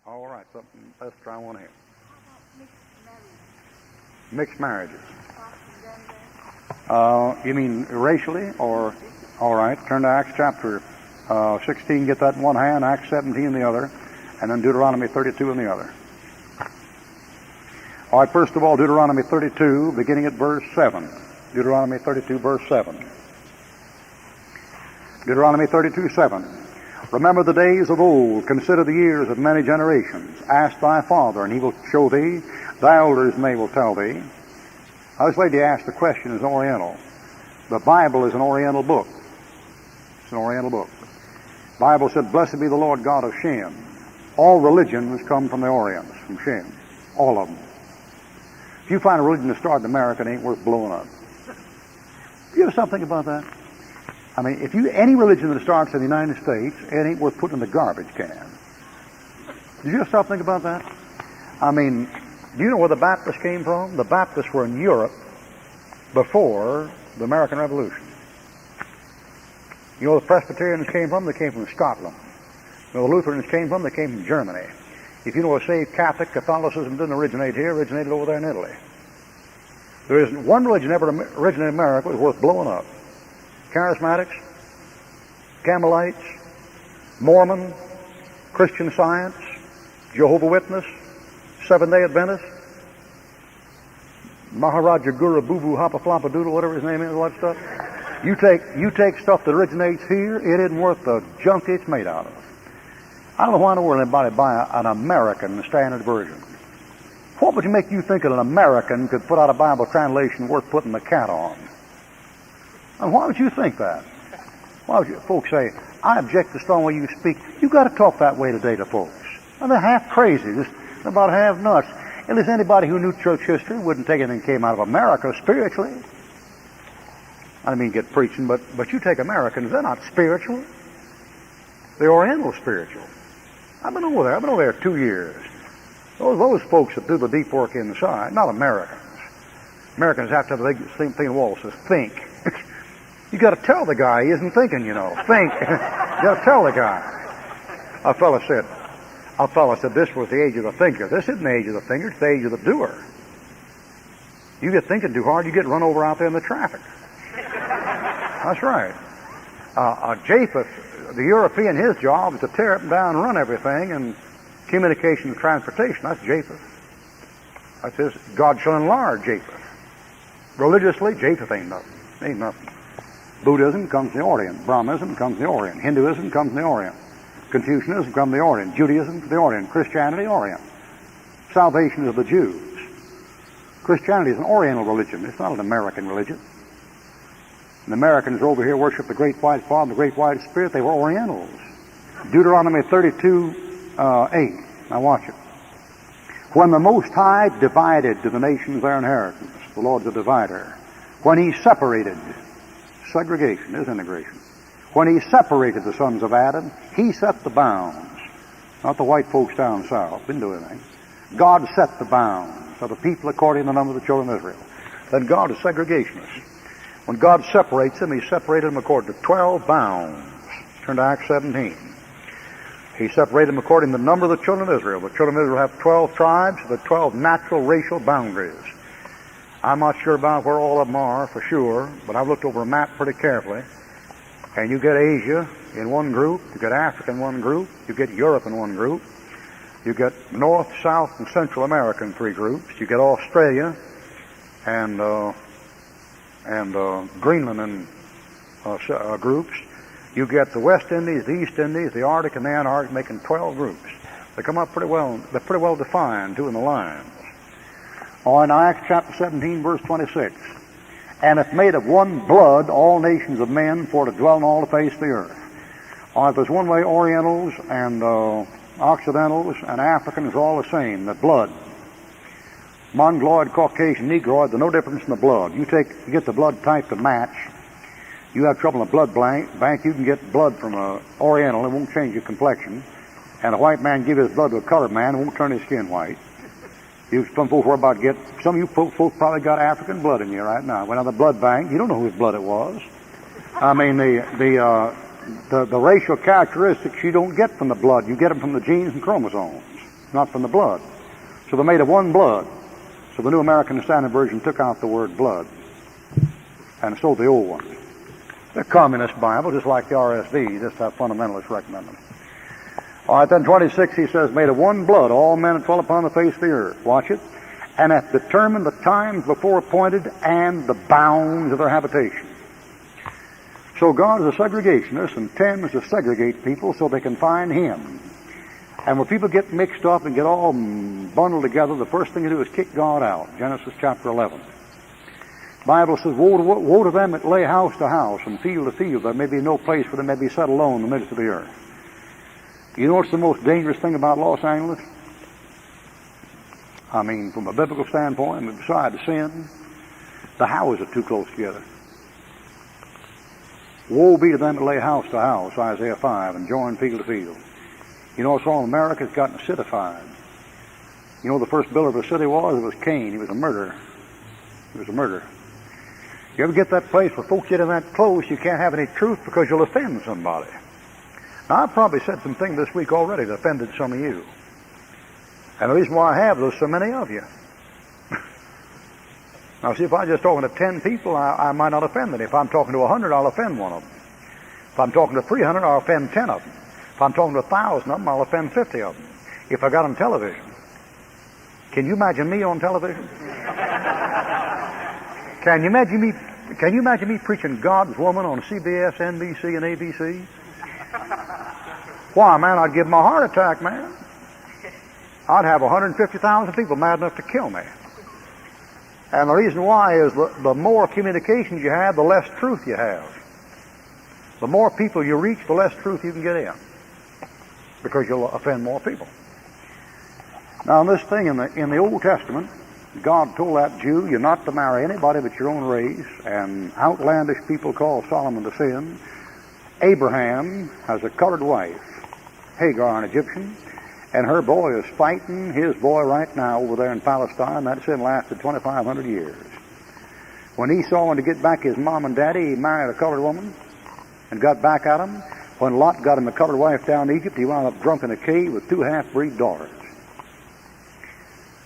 All right, let's try one here. Mixed marriages. You mean racially, or? All right, turn to Acts chapter 16, get that in one hand, Acts 17 in the other, and then Deuteronomy 32 in the other. All right, first of all, Deuteronomy 32, beginning at verse 7. Deuteronomy 32, verse 7. Deuteronomy 32, 7. Remember the days of old, consider the years of many generations. Ask thy father, and he will show thee. Thy elders, and they will tell thee. Now, this lady asked the question is oriental. The Bible is an oriental book. It's an oriental book. The Bible said, blessed be the Lord God of Shem. All religions come from the Orient, from Shem. All of them. If you find a religion that started in America, it ain't worth blowing up. You know something about that? I mean, if any religion that starts in the United States, it ain't worth putting in the garbage can. Did you stop thinking about that? I mean, do you know where the Baptists came from? The Baptists were in Europe before the American Revolution. You know where the Presbyterians came from? They came from Scotland. You know where the Lutherans came from? They came from Germany. If you know where saved Catholicism didn't originate here, it originated over there in Italy. There isn't one religion ever originated in America was worth blowing up. Charismatics, Campbellites, Mormon, Christian Science, Jehovah's Witness, Seventh-day Adventist, Maharaja Guru Boo Hoppa Floppa Doodle, whatever his name is, all that stuff. You take stuff that originates here, it isn't worth the junk it's made out of. I don't know why in the world anybody buy an American Standard Version. What would make you think that an American could put out a Bible translation worth putting the cat on? And why would you think that? Why would you, folks say, I object to the strong way you speak. You've got to talk that way today to folks. And they're half crazy, just about half nuts. At least anybody who knew church history wouldn't take anything that came out of America spiritually. I don't mean get preaching, but you take Americans, they're not spiritual. They're Oriental spiritual. I've been over there 2 years. Those folks that do the deep work inside, not Americans. Americans have to have the same thing the wall says, think. You got to tell the guy he isn't thinking, you know. Think. You got to tell the guy. A fellow said this was the age of the thinker. This isn't the age of the thinker, it's the age of the doer. You get thinking too hard, you get run over out there in the traffic. That's right. Japheth, the European, his job is to tear up and down and run everything, and communication and transportation, that's Japheth. That's his. God shall enlarge Japheth. Religiously, Japheth ain't nothing. Ain't nothing. Buddhism comes from the Orient. Brahmanism comes from the Orient. Hinduism comes from the Orient. Confucianism comes from the Orient. Judaism from the Orient. Christianity, Orient. Salvation is of the Jews. Christianity is an Oriental religion. It's not an American religion. And the Americans over here worship the Great White Father, the Great White Spirit. They were Orientals. Deuteronomy 32, 8. Now watch it. When the Most High divided to the nations their inheritance, the Lord's a divider. When he separated, segregation is integration. When he separated the sons of Adam, he set the bounds. Not the white folks down south, didn't do anything. God set the bounds of the people according to the number of the children of Israel. Then God is segregationist. When God separates them, he separated them according to 12 bounds. Turn to Acts 17. He separated them according to the number of the children of Israel. The children of Israel have 12 tribes, the 12 natural racial boundaries. I'm not sure about where all of them are for sure, but I've looked over a map pretty carefully. And you get Asia in one group, you get Africa in one group, you get Europe in one group, you get North, South, and Central America in 3 groups, you get Australia and Greenland in groups. You get the West Indies, the East Indies, the Arctic, and the Antarctic, making 12 groups. They come up pretty well. They're pretty well defined, too, in the lines. All right, now Acts chapter 17, verse 26. And if made of one blood, all nations of men, for to dwell on all the face of the earth. All right, there's one way Orientals and Occidentals and Africans are all the same, the blood. Mongoloid, Caucasian, Negroid, there's no difference in the blood. You get the blood type to match. You have trouble in the blood bank, you can get blood from an Oriental, it won't change your complexion. And a white man give his blood to a colored man, it won't turn his skin white. Some folks worry about some of you folks probably got African blood in you right now. Went on the blood bank, you don't know whose blood it was. I mean, the racial characteristics you don't get from the blood, you get them from the genes and chromosomes. not from the blood. So they're made of one blood. So the New American Standard Version took out the word blood, and so the old one. The Communist Bible, just like the RSV, just have fundamentalists recommend them. All right, then 26, he says, made of one blood, all men that dwell upon the face of the earth. Watch it. And hath determined the times before appointed and the bounds of their habitation. So God is a segregationist and tends to segregate people so they can find Him. And when people get mixed up and get all bundled together, the first thing they do is kick God out. Genesis chapter 11. The Bible says, woe to them that lay house to house and field to field. There may be no place for them may be set alone in the midst of the earth. You know what's the most dangerous thing about Los Angeles? I mean, from a biblical standpoint, and besides sin, the houses are too close together. Woe be to them that lay house to house, Isaiah 5, and join field to field. You know what's wrong with America? It's gotten citified. You know the first builder of a city was? It was Cain. He was a murderer. He was a murderer. You ever get that place where folks get in that close, you can't have any truth because you'll offend somebody. Now, I've probably said some things this week already that offended some of you. And the reason why I have, there's so many of you. Now, see, if I'm just talking to 10 people, I might not offend them. If I'm talking to 100, I'll offend one of them. If I'm talking to 300, I'll offend 10 of them. If I'm talking to 1,000 of them, I'll offend 50 of them. If I got on television. Can you imagine me on television? Can you imagine me preaching God's woman on CBS, NBC, and ABC? Why, man, I'd give them a heart attack, man. I'd have 150,000 people mad enough to kill me. And the reason why is the more communications you have, the less truth you have. The more people you reach, the less truth you can get in. Because you'll offend more people. Now, in this thing in the Old Testament, God told that Jew, you're not to marry anybody but your own race, and outlandish people called Solomon to sin. Abraham has a colored wife, Hagar, an Egyptian, and her boy is fighting his boy right now over there in Palestine. That sin lasted 2,500 years. When Esau wanted to get back his mom and daddy, he married a colored woman and got back at him. When Lot got him a colored wife down in Egypt, he wound up drunk in a cave with 2 half-breed daughters.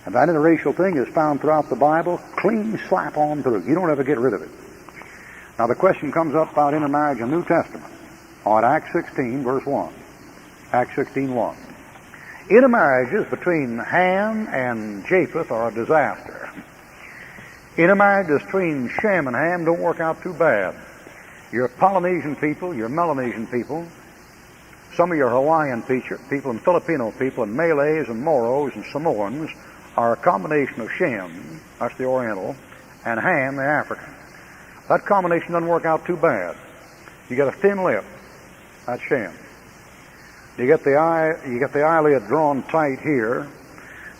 And that interracial thing is found throughout the Bible, clean slap on through. You don't ever get rid of it. Now the question comes up about intermarriage in the New Testament. On Acts 16, verse 1. Acts 16:1. Intermarriages between Ham and Japheth are a disaster. Intermarriages between Shem and Ham don't work out too bad. Your Polynesian people, your Melanesian people, some of your Hawaiian people and Filipino people and Malays and Moros and Samoans are a combination of Shem, that's the Oriental, and Ham, the African. That combination doesn't work out too bad. You get a thin lip, that's Shem. You get the eyelid drawn tight here.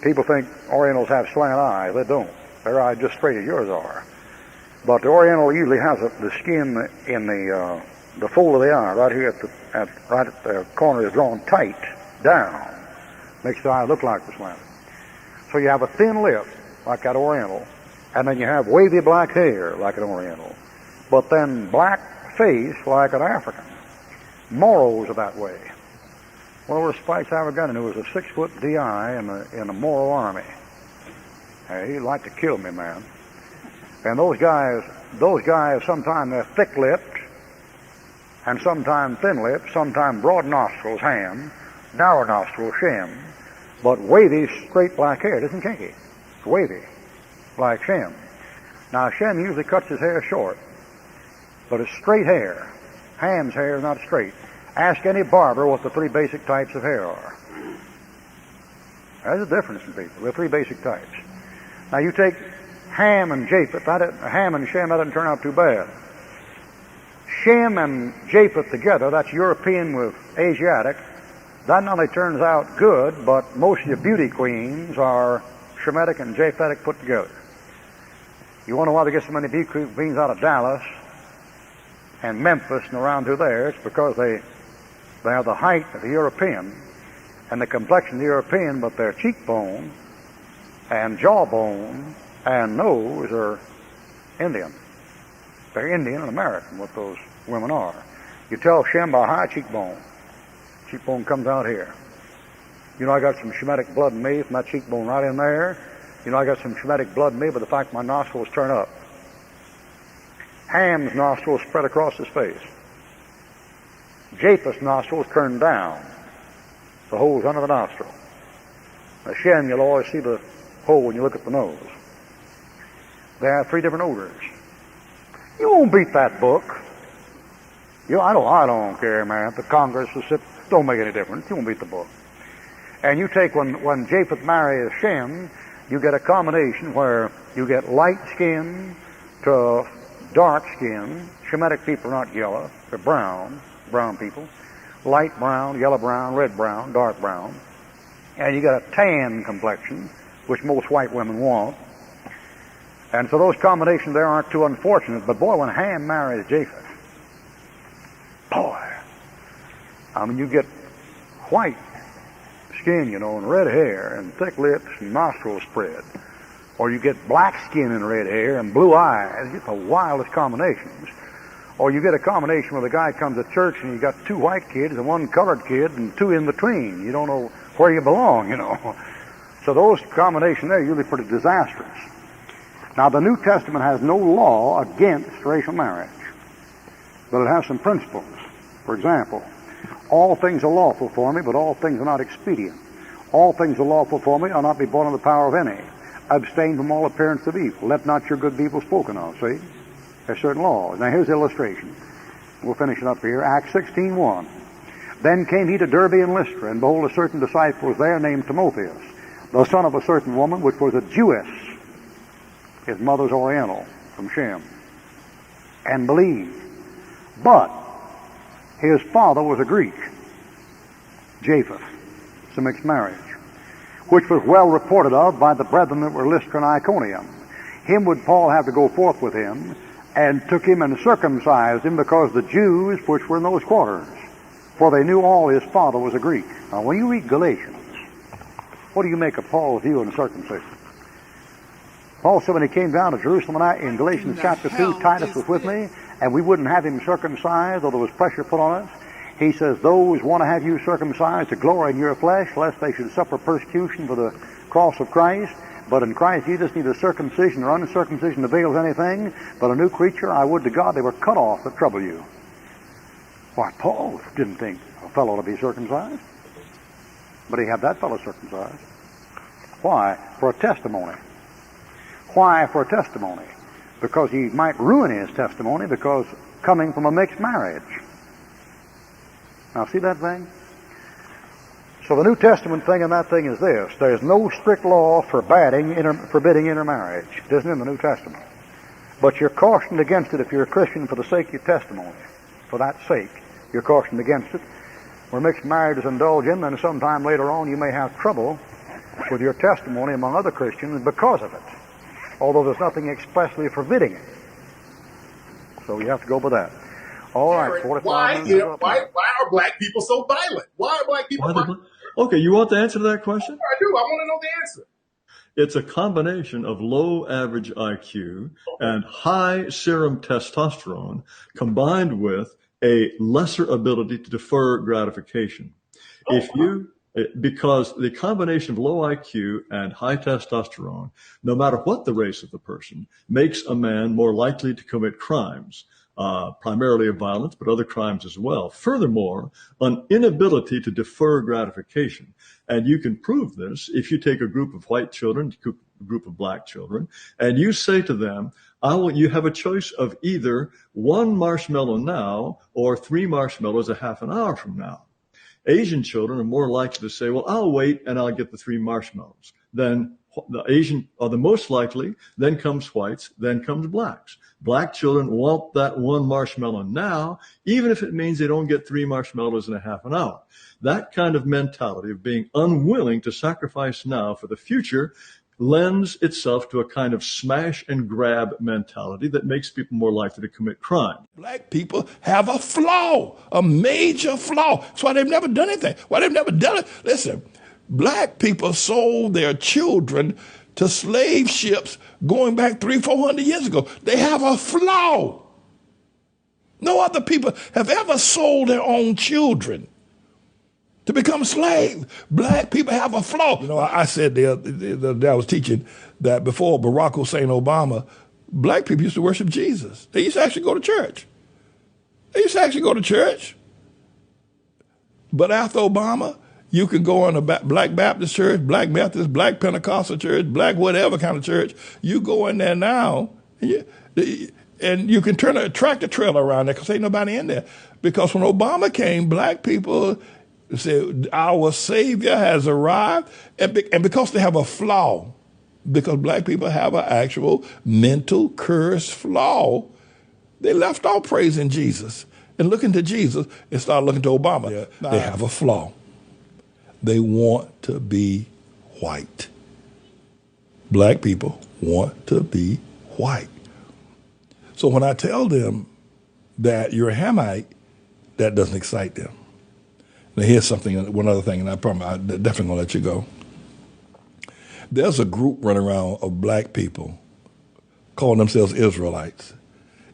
People think Orientals have slant eyes. They don't. Their eyes just straight as yours are. But the Oriental usually has the skin in the fold of the eye, right here right at the corner is drawn tight down. Makes the eye look like the slant. So you have a thin lip, like that Oriental, and then you have wavy black hair, like an Oriental, but then black face, like an African. Moros are that way. One of the fights I ever got in, there was a 6-foot DI in the Moro army. He liked to kill me, man. And those guys, sometimes they're thick-lipped, and sometimes thin-lipped, sometimes broad nostrils, Ham, narrow nostrils, Shem, but wavy, straight black hair. It isn't kinky. It's wavy, like Shem. Now, Shem usually cuts his hair short, but it's straight hair. Ham's hair is not straight. Ask any barber what the 3 basic types of hair are. There's a difference in people. There are 3 basic types. Now, you take Ham and Japheth, Ham and Shem, that doesn't turn out too bad. Shem and Japheth together, that's European with Asiatic, that not only turns out good, but most of your beauty queens are Shemitic and Japhetic put together. You wonder why they get so many beauty queens out of Dallas and Memphis and around through there. It's because they have the height of the European and the complexion of the European, but their cheekbone and jawbone and nose are Indian. They're Indian and American, what those women are. You tell Shem by high cheekbone. Cheekbone comes out here. You know, I got some Shemitic blood in me from that cheekbone right in there. You know, I got some Shemitic blood in me by the fact my nostrils turn up. Ham's nostrils spread across his face. Japheth's nostrils turn down. The hole's under the nostril. Now, Shem, you'll always see the hole when you look at the nose. They have 3 different odors. You won't beat that book. I don't care, man. If the Congress is don't make any difference. You won't beat the book. And you take when Japheth marries Shem, you get a combination where you get light skin to dark skin. Shemitic people are not yellow; they're brown people. Light brown, yellow brown, red brown, dark brown. And you get a tan complexion, which most white women want. And so those combinations there aren't too unfortunate. But boy, when Ham marries Japheth, boy, I mean, you get white skin, you know, and red hair, and thick lips, and nostrils spread. Or you get black skin and red hair and blue eyes. You get the wildest combinations. Or you get a combination where the guy comes to church and you got 2 white kids and 1 colored kid and 2 in between. You don't know where you belong, you know. So those combinations there are usually pretty disastrous. Now, the New Testament has no law against racial marriage, but it has some principles. For example, all things are lawful for me, but all things are not expedient. All things are lawful for me, I'll not be born in the power of any. Abstain from all appearance of evil. Let not your good be evil spoken of, see? There's certain laws. Now, here's the illustration. We'll finish it up here. Acts 16:1. Then came he to Derbe and Lystra, and behold, a certain disciple was there named Timotheus, the son of a certain woman, which was a Jewess. His mother's Oriental, from Shem, and believed. But his father was a Greek, Japheth. It's a mixed marriage, which was well reported of by the brethren that were Lystra and Iconium. Him would Paul have to go forth with him, and took him and circumcised him, because the Jews which were in those quarters, for they knew all his father was a Greek. Now, when you read Galatians, what do you make of Paul's view on circumcision? Paul said when he came down to Jerusalem in Galatians chapter 2, Titus was with me, and we wouldn't have him circumcised, though there was pressure put on us. He says, those want to have you circumcised to glory in your flesh, lest they should suffer persecution for the cross of Christ. But in Christ Jesus, neither circumcision or uncircumcision avails anything, but a new creature, I would to God they were cut off that trouble you. Why, Paul didn't think a fellow to be circumcised, but he had that fellow circumcised. Why? For a testimony. Why for a testimony? Because he might ruin his testimony, because coming from a mixed marriage. Now, see that thing? So the New Testament thing and that thing is this. There's no strict law forbidding intermarriage. It isn't in the New Testament. But you're cautioned against it if you're a Christian for the sake of your testimony. For that sake, you're cautioned against it. Where mixed marriage is indulged in, then sometime later on you may have trouble with your testimony among other Christians because of it. Although there's nothing expressly forbidding it. So you have to go by that. All right, 45 minutes. Why are black people so violent? Why are black people violent? Okay, you want the answer to that question? I do. I want to know the answer. It's a combination of low average IQ and high serum testosterone combined with a lesser ability to defer gratification. Because the combination of low IQ and high testosterone, no matter what the race of the person, makes a man more likely to commit crimes, primarily of violence, but other crimes as well. Furthermore, an inability to defer gratification. And you can prove this if you take a group of white children, a group of black children, and you say to them, you have a choice of either 1 marshmallow now or 3 marshmallows a half an hour from now. Asian children are more likely to say, well, I'll wait and I'll get the 3 marshmallows. Then the Asian are the most likely, then comes whites, then comes blacks. Black children want that 1 marshmallow now, even if it means they don't get 3 marshmallows in a half an hour. That kind of mentality of being unwilling to sacrifice now for the future lends itself to a kind of smash and grab mentality that makes people more likely to commit crime. Black people have a flaw, a major flaw. That's why they've never done anything. Why they've never done it. Listen, black people sold their children to slave ships going back 300-400 years ago. They have a flaw. No other people have ever sold their own children. to become slaves. Black people have a flaw. You know, I said the other day I was teaching that before Barack Hussein Obama, black people used to worship Jesus. They used to actually go to church. But after Obama, you can go in a black Baptist church, black Methodist, black Pentecostal church, black whatever kind of church. You go in there now, and you can turn a tractor trailer around there because ain't nobody in there. Because when Obama came, black people said, our Savior has arrived. And because they have a flaw, because black people have an actual mental curse flaw, they left off praising Jesus and looking to Jesus and started looking to Obama. Yeah. They have a flaw. They want to be white. Black people want to be white. So when I tell them that you're a Hamite, that doesn't excite them. Now here's one other thing, and I promise I'm definitely gonna let you go. There's a group running around of black people calling themselves Israelites.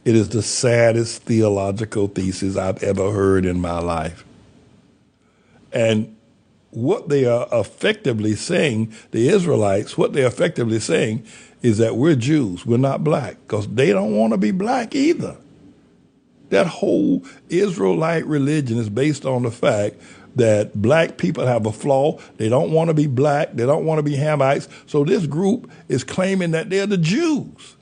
It is the saddest theological thesis I've ever heard in my life. And what they are effectively saying, the Israelites, what they're effectively saying is that we're Jews, we're not black, because they don't want to be black either. That whole Israelite religion is based on the fact that black people have a flaw. They don't want to be black. They don't want to be Hamites. So this group is claiming that they're the Jews.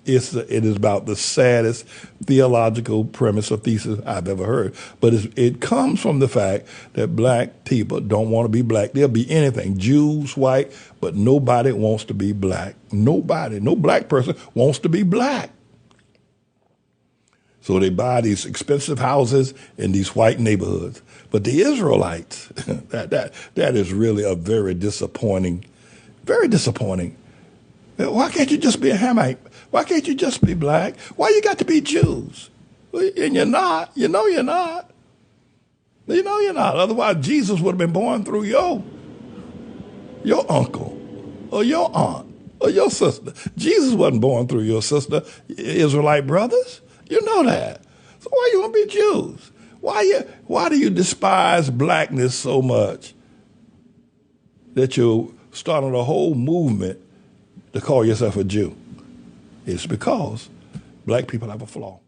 It is about the saddest theological premise or thesis I've ever heard. But it comes from the fact that black people don't want to be black. They'll be anything, Jews, white, but nobody wants to be black. Nobody, no black person wants to be black. So they buy these expensive houses in these white neighborhoods. But the Israelites, that is really a very disappointing. Why can't you just be a Hamite? Why can't you just be black? Why you got to be Jews? And you're not. You know you're not. You know you're not. Otherwise, Jesus would have been born through your uncle or your aunt or your sister. Jesus wasn't born through your sister, Israelite brothers. You know that. So why you want to be Jews? Why do you despise blackness so much that you're starting a whole movement to call yourself a Jew? It's because black people have a flaw.